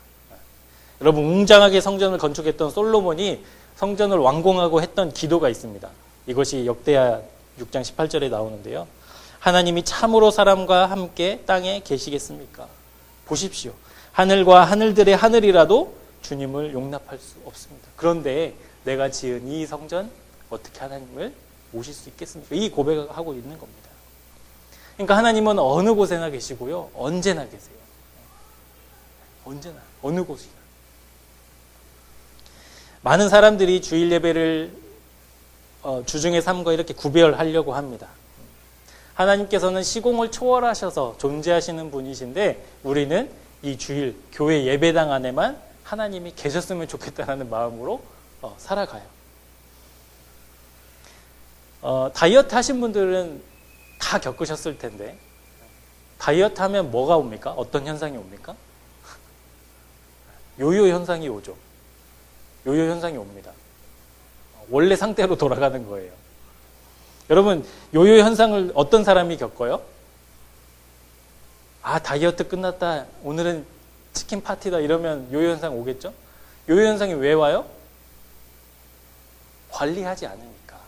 여러분, 웅장하게 성전을 건축했던 솔로몬이 성전을 완공하고 했던 기도가 있습니다. 이것이 역대하 6장 18절에 나오는데요. 하나님이 참으로 사람과 함께 땅에 계시겠습니까? 보십시오. 하늘과 하늘들의 하늘이라도 주님을 용납할 수 없습니다. 그런데 내가 지은 이 성전 어떻게 하나님을 모실 수 있겠습니까? 이 고백을 하고 있는 겁니다. 그러니까 하나님은 어느 곳에나 계시고요. 언제나 계세요. 언제나 어느 곳이나. 많은 사람들이 주일 예배를 주중의 삶과 이렇게 구별하려고 합니다. 하나님께서는 시공을 초월하셔서 존재하시는 분이신데 우리는 이 주일 교회 예배당 안에만 하나님이 계셨으면 좋겠다는 마음으로 살아가요. 다이어트 하신 분들은 다 겪으셨을 텐데 다이어트 하면 뭐가 옵니까? 어떤 현상이 옵니까? 요요 현상이 오죠. 요요 현상이 옵니다. 원래 상태로 돌아가는 거예요. 여러분, 요요 현상을 어떤 사람이 겪어요? 아, 다이어트 끝났다. 오늘은 치킨 파티다. 이러면 요요 현상 오겠죠? 요요 현상이 왜 와요? 관리하지 않으니까.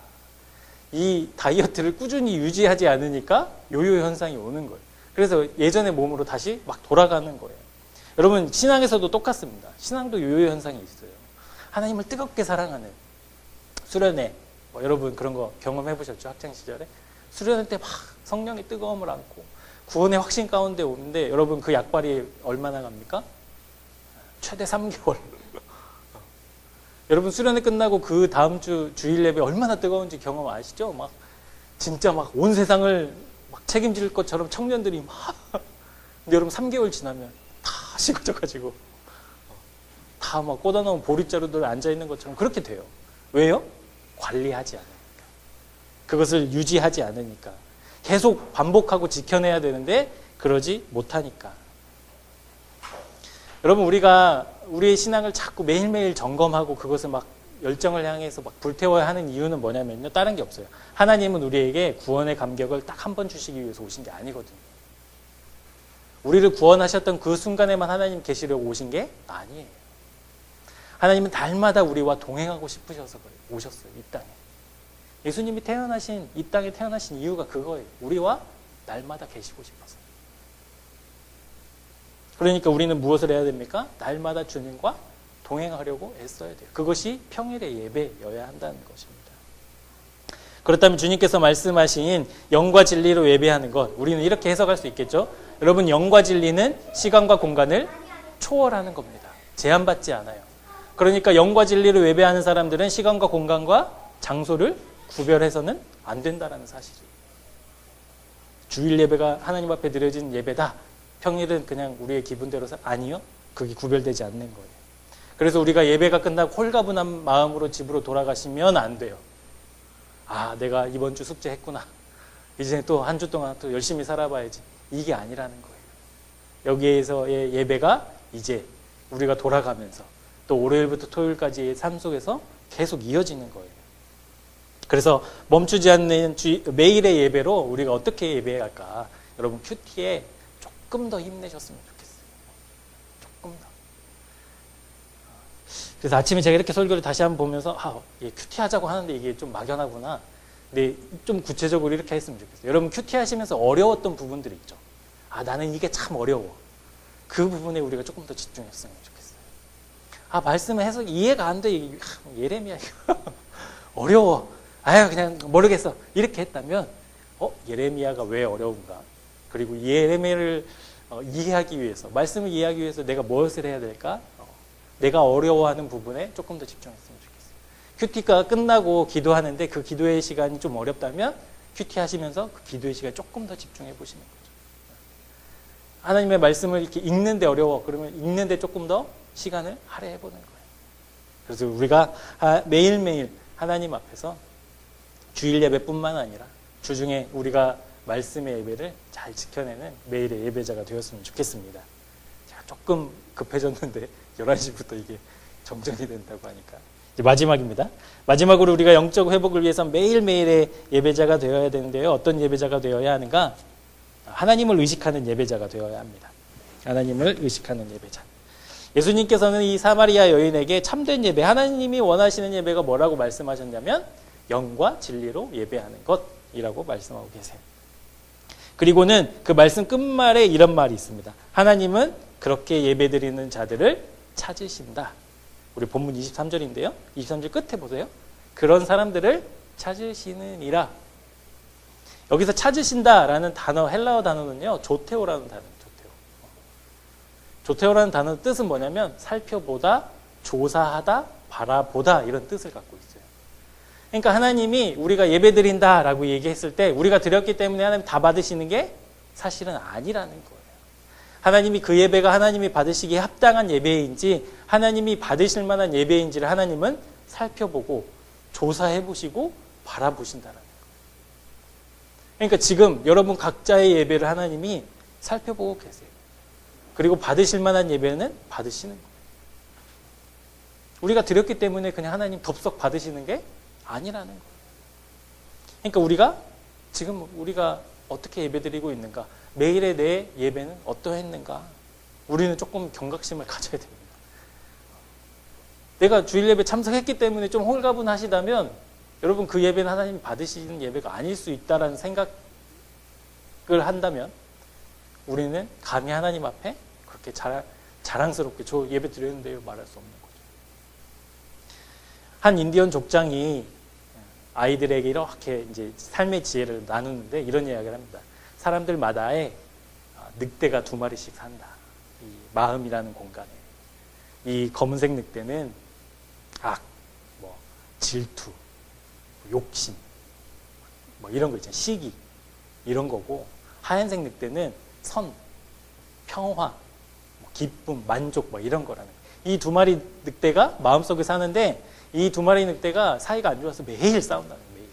이 다이어트를 꾸준히 유지하지 않으니까 요요 현상이 오는 거예요. 그래서 예전의 몸으로 다시 막 돌아가는 거예요. 여러분, 신앙에서도 똑같습니다. 신앙도 요요 현상이 있어요. 하나님을 뜨겁게 사랑하는 수련회, 여러분 그런 거 경험해 보셨죠? 학창 시절에 수련회 때 막 성령의 뜨거움을 안고 구원의 확신 가운데 오는데 여러분 그 약발이 얼마나 갑니까? 최대 3개월. 여러분 수련회 끝나고 그 다음 주 주일 예배 얼마나 뜨거운지 경험 아시죠? 막 진짜 막 온 세상을 막 책임질 것처럼 청년들이 막. 근데 여러분 3개월 지나면 다 식어져가지고 다 막 꽂아놓은 보릿자루들 앉아 있는 것처럼 그렇게 돼요. 왜요? 관리하지 않으니까. 그것을 유지하지 않으니까. 계속 반복하고 지켜내야 되는데 그러지 못하니까. 여러분, 우리가 우리의 신앙을 자꾸 매일매일 점검하고 그것을 막 열정을 향해서 막 불태워야 하는 이유는 뭐냐면요. 다른 게 없어요. 하나님은 우리에게 구원의 감격을 딱 한 번 주시기 위해서 오신 게 아니거든요. 우리를 구원하셨던 그 순간에만 하나님 계시려고 오신 게 아니에요. 하나님은 날마다 우리와 동행하고 싶으셔서 그래요. 오셨어요. 이 땅에. 예수님이 이 땅에 태어나신 이유가 그거예요. 우리와 날마다 계시고 싶어서. 그러니까 우리는 무엇을 해야 됩니까? 날마다 주님과 동행하려고 애써야 돼요. 그것이 평일의 예배여야 한다는 것입니다. 그렇다면 주님께서 말씀하신 영과 진리로 예배하는 것, 우리는 이렇게 해석할 수 있겠죠? 여러분, 영과 진리는 시간과 공간을 초월하는 겁니다. 제한받지 않아요. 그러니까 영과 진리로 예배하는 사람들은 시간과 공간과 장소를 구별해서는 안 된다는 사실이에요. 주일 예배가 하나님 앞에 드려진 예배다. 평일은 그냥 우리의 기분대로 아니요. 그게 구별되지 않는 거예요. 그래서 우리가 예배가 끝나고 홀가분한 마음으로 집으로 돌아가시면 안 돼요. 아, 내가 이번 주 숙제했구나. 이제 또 한 주 동안 또 열심히 살아봐야지. 이게 아니라는 거예요. 여기에서의 예배가 이제 우리가 돌아가면서 또 월요일부터 토요일까지의 삶 속에서 계속 이어지는 거예요. 그래서 멈추지 않는 매일의 예배로 우리가 어떻게 예배해야 할까? 여러분, 큐티에 조금 더 힘내셨으면 좋겠어요. 조금 더. 그래서 아침에 제가 이렇게 설교를 다시 한번 보면서 큐티 하자고 하는데 이게 좀 막연하구나. 근데 좀 구체적으로 이렇게 했으면 좋겠어요. 여러분, 큐티 하시면서 어려웠던 부분들이 있죠. 나는 이게 참 어려워. 그 부분에 우리가 조금 더 집중했으면 좋겠어요. 말씀을 해서 이해가 안 돼. 예레미야 어려워. 그냥 모르겠어. 이렇게 했다면 예레미야가 왜 어려운가? 그리고 예레미야를 이해하기 위해서, 말씀을 이해하기 위해서 내가 무엇을 해야 될까? 내가 어려워하는 부분에 조금 더 집중했으면 좋겠어요. 큐티가 끝나고 기도하는데 그 기도의 시간이 좀 어렵다면 큐티 하시면서 그 기도의 시간에 조금 더 집중해 보시는 거죠. 하나님의 말씀을 이렇게 읽는데 어려워. 그러면 읽는데 조금 더 시간을 할애해 보는 거예요. 그래서 우리가 매일매일 하나님 앞에서 주일 예배뿐만 아니라 주중에 우리가 말씀의 예배를 잘 지켜내는 매일의 예배자가 되었으면 좋겠습니다. 제가 조금 급해졌는데 11시부터 이게 정전이 된다고 하니까. 이제 마지막입니다. 마지막으로 우리가 영적 회복을 위해서 매일매일의 예배자가 되어야 되는데요. 어떤 예배자가 되어야 하는가? 하나님을 의식하는 예배자가 되어야 합니다. 하나님을 의식하는 예배자. 예수님께서는 이 사마리아 여인에게 참된 예배, 하나님이 원하시는 예배가 뭐라고 말씀하셨냐면 영과 진리로 예배하는 것이라고 말씀하고 계세요. 그리고는 그 말씀 끝말에 이런 말이 있습니다. 하나님은 그렇게 예배드리는 자들을 찾으신다. 우리 본문 23절인데요. 23절 끝에 보세요. 그런 사람들을 찾으시느니라. 여기서 찾으신다라는 단어, 헬라어 단어는요. 조테오라는 단어입니다. 조테오라는 단어의 뜻은 뭐냐면 살펴보다, 조사하다, 바라보다 이런 뜻을 갖고 있어요. 그러니까 하나님이 우리가 예배드린다라고 얘기했을 때 우리가 드렸기 때문에 하나님 다 받으시는 게 사실은 아니라는 거예요. 하나님이 그 예배가 하나님이 받으시기에 합당한 예배인지 하나님이 받으실 만한 예배인지를 하나님은 살펴보고 조사해보시고 바라보신다는 거예요. 그러니까 지금 여러분 각자의 예배를 하나님이 살펴보고 계세요. 그리고 받으실 만한 예배는 받으시는 거예요. 우리가 드렸기 때문에 그냥 하나님 덥석 받으시는 게 아니라는 거예요. 그러니까 우리가 어떻게 예배드리고 있는가? 매일의 내 예배는 어떠했는가? 우리는 조금 경각심을 가져야 됩니다. 내가 주일 예배 참석했기 때문에 좀 홀가분하시다면 여러분 그 예배는 하나님이 받으시는 예배가 아닐 수 있다라는 생각을 한다면 우리는 감히 하나님 앞에 그렇게 자랑스럽게 저 예배 드렸는데요 말할 수 없는 거죠. 한 인디언 족장이 아이들에게 이렇게 이제 삶의 지혜를 나누는데 이런 이야기를 합니다. 사람들마다에 늑대가 2마리씩 산다. 이 마음이라는 공간에. 이 검은색 늑대는 악, 질투, 욕심, 이런 거 있잖아요. 시기, 이런 거고, 하얀색 늑대는 선, 평화, 기쁨, 만족, 이런 거라는 거예요. 이 2마리 늑대가 마음속에 사는데, 이 2마리 늑대가 사이가 안 좋아서 매일 싸운다는 거예요. 매일.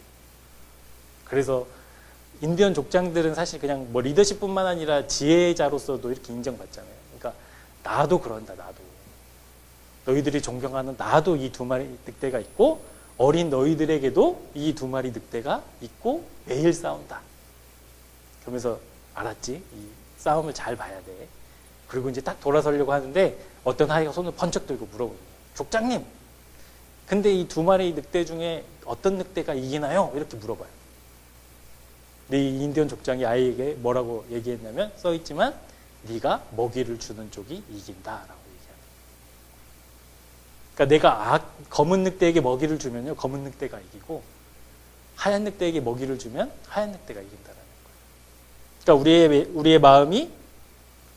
그래서 인디언 족장들은 사실 그냥 리더십뿐만 아니라 지혜자로서도 이렇게 인정받잖아요. 그러니까 나도 그런다. 나도. 너희들이 존경하는 나도 이 2마리 늑대가 있고 어린 너희들에게도 이 2마리 늑대가 있고 매일 싸운다. 그러면서 알았지? 이 싸움을 잘 봐야 돼. 그리고 이제 딱 돌아서려고 하는데 어떤 아이가 손을 번쩍 들고 물어보거든요. 족장님, 근데 이 2마리 늑대 중에 어떤 늑대가 이기나요? 이렇게 물어봐요. 근데 이 인디언 족장이 아이에게 뭐라고 얘기했냐면 써있지만 네가 먹이를 주는 쪽이 이긴다라고 얘기합니다. 그러니까 내가 검은 늑대에게 먹이를 주면요 검은 늑대가 이기고 하얀 늑대에게 먹이를 주면 하얀 늑대가 이긴다라는 거예요. 그러니까 우리의 마음이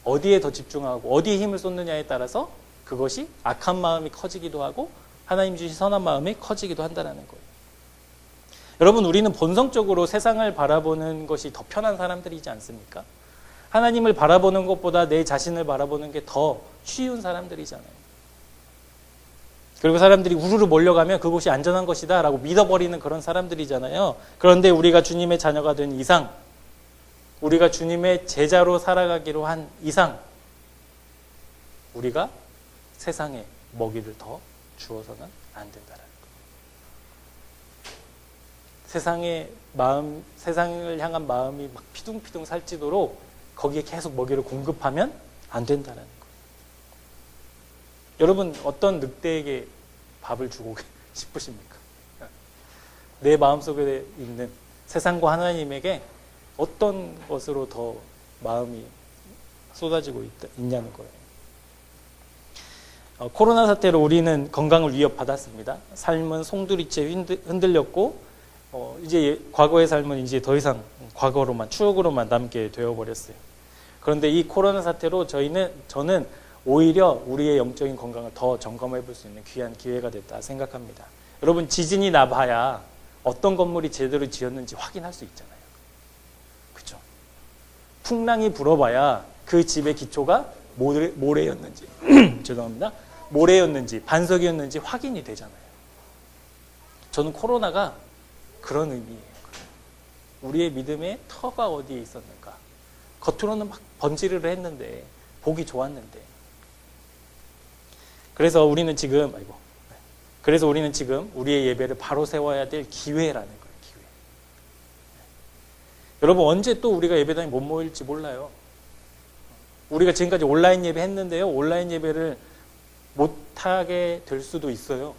어디에 더 집중하고 어디에 힘을 쏟느냐에 따라서 그것이 악한 마음이 커지기도 하고 하나님 주신 선한 마음이 커지기도 한다는 거예요. 여러분, 우리는 본성적으로 세상을 바라보는 것이 더 편한 사람들이지 않습니까? 하나님을 바라보는 것보다 내 자신을 바라보는 게 더 쉬운 사람들이잖아요. 그리고 사람들이 우르르 몰려가면 그곳이 안전한 것이다 라고 믿어버리는 그런 사람들이잖아요. 그런데 우리가 주님의 자녀가 된 이상, 우리가 주님의 제자로 살아가기로 한 이상, 우리가 세상에 먹이를 더 주어서는 안 된다는 거예요. 세상을 향한 마음이 막 피둥피둥 살찌도록 거기에 계속 먹이를 공급하면 안 된다는 거예요. 여러분, 어떤 늑대에게 밥을 주고 싶으십니까? 내 마음속에 있는 세상과 하나님에게 어떤 것으로 더 마음이 쏟아지고 있냐는 거예요. 코로나 사태로 우리는 건강을 위협받았습니다. 삶은 송두리째 흔들렸고 이제 과거의 삶은 이제 더 이상 과거로만 추억으로만 남게 되어버렸어요. 그런데 이 코로나 사태로 저는 오히려 우리의 영적인 건강을 더 점검해 볼 수 있는 귀한 기회가 됐다 생각합니다. 여러분, 지진이 나봐야 어떤 건물이 제대로 지었는지 확인할 수 있잖아요. 그렇죠? 풍랑이 불어봐야 그 집의 기초가 모래였는지 죄송합니다. 모래였는지 반석이었는지 확인이 되잖아요. 저는 코로나가 그런 의미예요. 우리의 믿음의 터가 어디에 있었는가? 겉으로는 막 번지르르 했는데, 보기 좋았는데. 그래서 우리는 지금 우리의 예배를 바로 세워야 될 기회라는 거예요. 기회. 여러분, 언제 또 우리가 예배당에 못 모일지 몰라요. 우리가 지금까지 온라인 예배 했는데요. 온라인 예배를 못하게 될 수도 있어요.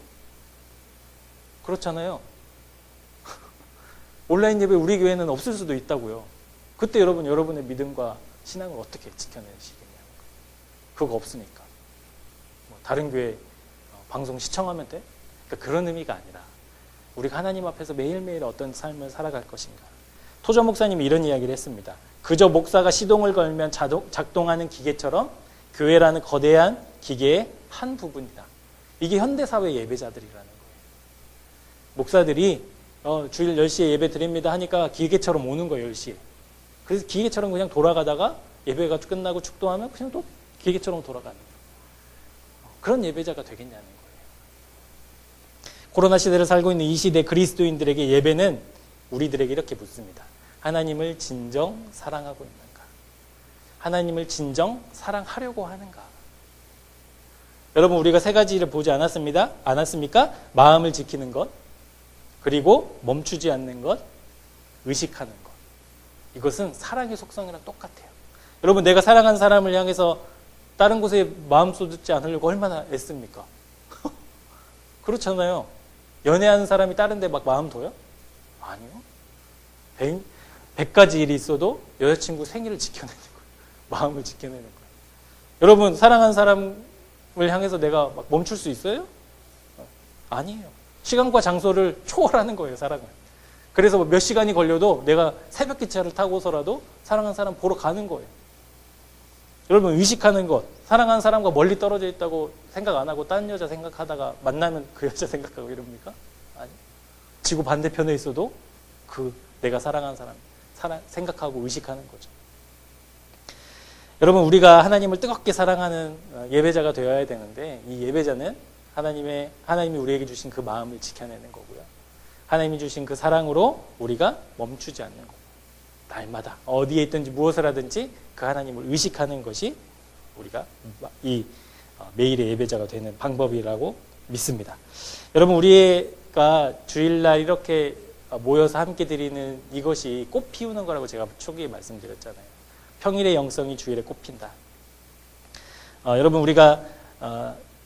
그렇잖아요. 온라인 예배 우리 교회는 없을 수도 있다고요. 그때 여러분의 믿음과 신앙을 어떻게 지켜내시겠냐는 거예요. 그거 없으니까. 다른 교회 방송 시청하면 돼? 그러니까 그런 의미가 아니라 우리가 하나님 앞에서 매일매일 어떤 삶을 살아갈 것인가. 토저 목사님이 이런 이야기를 했습니다. 그저 목사가 시동을 걸면 작동하는 기계처럼 교회라는 거대한 기계의 한 부분이다. 이게 현대사회 예배자들이라는 거예요. 목사들이 주일 10시에 예배 드립니다 하니까 기계처럼 오는 거예요. 10시에. 그래서 기계처럼 그냥 돌아가다가 예배가 끝나고 축도하면 그냥 또 기계처럼 돌아가는 거예요. 그런 예배자가 되겠냐는 거예요. 코로나 시대를 살고 있는 이 시대 그리스도인들에게 예배는 우리들에게 이렇게 묻습니다. 하나님을 진정 사랑하고 있는가? 하나님을 진정 사랑하려고 하는가? 여러분, 우리가 세 가지를 보지 않았습니까? 마음을 지키는 것, 그리고 멈추지 않는 것, 의식하는 것. 이것은 사랑의 속성이랑 똑같아요. 여러분, 내가 사랑하는 사람을 향해서 다른 곳에 마음 쏟지 않으려고 얼마나 애씁니까? 그렇잖아요. 연애하는 사람이 다른 데 막 마음 둬요? 아니요. 100가지 일이 있어도 여자친구 생일을 지켜내는 거예요. 마음을 지켜내는 거예요. 여러분, 사랑하는 사람을 향해서 내가 막 멈출 수 있어요? 아니에요. 시간과 장소를 초월하는 거예요, 사랑은. 그래서 몇 시간이 걸려도 내가 새벽 기차를 타고서라도 사랑하는 사람 보러 가는 거예요. 여러분, 의식하는 것, 사랑하는 사람과 멀리 떨어져 있다고 생각 안 하고 딴 여자 생각하다가 만나면 그 여자 생각하고 이럽니까? 아니. 지구 반대편에 있어도 내가 사랑하는 사람 생각하고 의식하는 거죠. 여러분, 우리가 하나님을 뜨겁게 사랑하는 예배자가 되어야 되는데, 이 예배자는 하나님이 우리에게 주신 그 마음을 지켜내는 거고요. 하나님이 주신 그 사랑으로 우리가 멈추지 않는 거고, 날마다 어디에 있든지 무엇을 하든지 그 하나님을 의식하는 것이 우리가 이 매일의 예배자가 되는 방법이라고 믿습니다. 여러분, 우리가 주일날 이렇게 모여서 함께 드리는 이것이 꽃 피우는 거라고 제가 초기에 말씀드렸잖아요. 평일의 영성이 주일에 꽃 핀다. 여러분, 우리가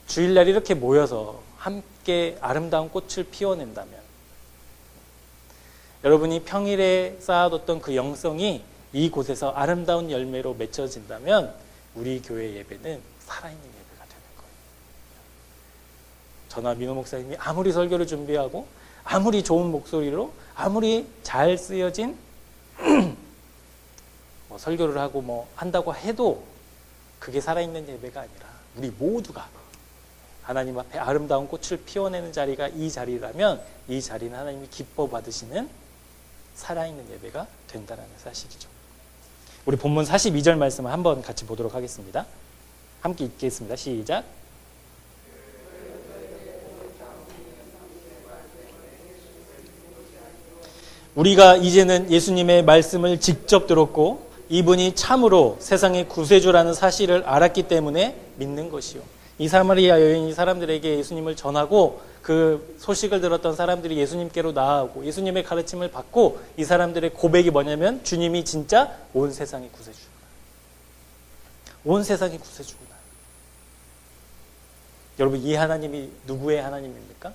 주일날 이렇게 모여서 함께 아름다운 꽃을 피워낸다면, 여러분이 평일에 쌓아뒀던 그 영성이 이곳에서 아름다운 열매로 맺혀진다면 우리 교회 예배는 살아있는 예배가 되는 거예요. 저나 민호 목사님이 아무리 설교를 준비하고 아무리 좋은 목소리로 아무리 잘 쓰여진 설교를 하고 한다고 해도 그게 살아있는 예배가 아니라 우리 모두가 하나님 앞에 아름다운 꽃을 피워내는 자리가 이 자리라면 이 자리는 하나님이 기뻐 받으시는 살아있는 예배가 된다는 사실이죠. 우리 본문 42절 말씀을 한번 같이 보도록 하겠습니다. 함께 읽겠습니다. 시작. 우리가 이제는 예수님의 말씀을 직접 들었고 이분이 참으로 세상의 구세주라는 사실을 알았기 때문에 믿는 것이요. 이 사마리아 여인이 사람들에게 예수님을 전하고 그 소식을 들었던 사람들이 예수님께로 나아오고 예수님의 가르침을 받고 이 사람들의 고백이 뭐냐면 주님이 진짜 온 세상의 구세주구나. 온 세상의 구세주구나. 여러분, 이 하나님이 누구의 하나님입니까?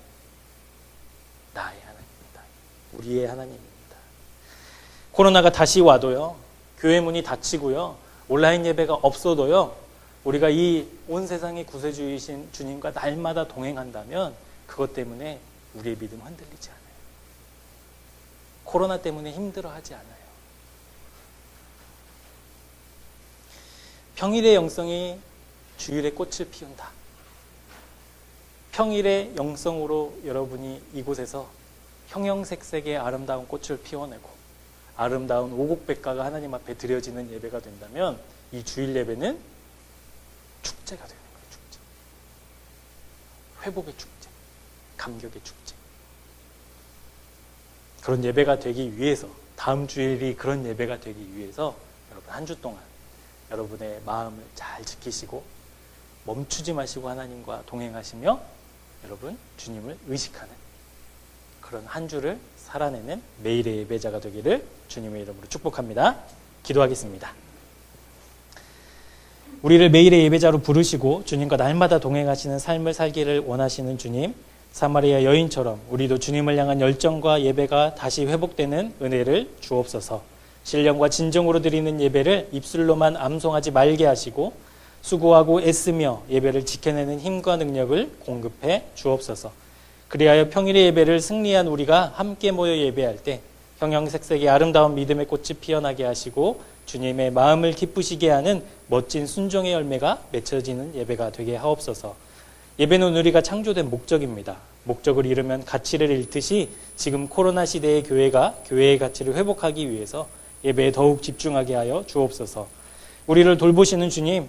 나의 하나님입니다. 우리의 하나님입니다. 코로나가 다시 와도요. 교회 문이 닫히고요. 온라인 예배가 없어도요. 우리가 이 온 세상의 구세주이신 주님과 날마다 동행한다면 그것 때문에 우리의 믿음 흔들리지 않아요. 코로나 때문에 힘들어하지 않아요. 평일의 영성이 주일에 꽃을 피운다. 평일의 영성으로 여러분이 이곳에서 형형색색의 아름다운 꽃을 피워내고 아름다운 오곡백과가 하나님 앞에 드려지는 예배가 된다면 이 주일 예배는 축제가 되는 거예요. 축제. 회복의 축제. 감격의 축제. 그런 예배가 되기 위해서 다음 주일이 그런 예배가 되기 위해서 여러분 한 주 동안 여러분의 마음을 잘 지키시고 멈추지 마시고 하나님과 동행하시며 여러분 주님을 의식하는 그런 한 주를 살아내는 매일의 예배자가 되기를 주님의 이름으로 축복합니다. 기도하겠습니다. 우리를 매일의 예배자로 부르시고 주님과 날마다 동행하시는 삶을 살기를 원하시는 주님, 사마리아 여인처럼 우리도 주님을 향한 열정과 예배가 다시 회복되는 은혜를 주옵소서. 신령과 진정으로 드리는 예배를 입술로만 암송하지 말게 하시고 수고하고 애쓰며 예배를 지켜내는 힘과 능력을 공급해 주옵소서. 그리하여 평일의 예배를 승리한 우리가 함께 모여 예배할 때 형형색색의 아름다운 믿음의 꽃이 피어나게 하시고 주님의 마음을 기쁘시게 하는 멋진 순종의 열매가 맺혀지는 예배가 되게 하옵소서. 예배는 우리가 창조된 목적입니다. 목적을 잃으면 가치를 잃듯이 지금 코로나 시대의 교회가 교회의 가치를 회복하기 위해서 예배에 더욱 집중하게 하여 주옵소서. 우리를 돌보시는 주님,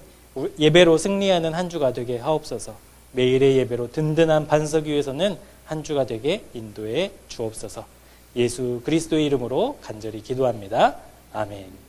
예배로 승리하는 한 주가 되게 하옵소서. 매일의 예배로 든든한 반석 위에서는 한 주가 되게 인도해 주옵소서. 예수 그리스도의 이름으로 간절히 기도합니다. 아멘.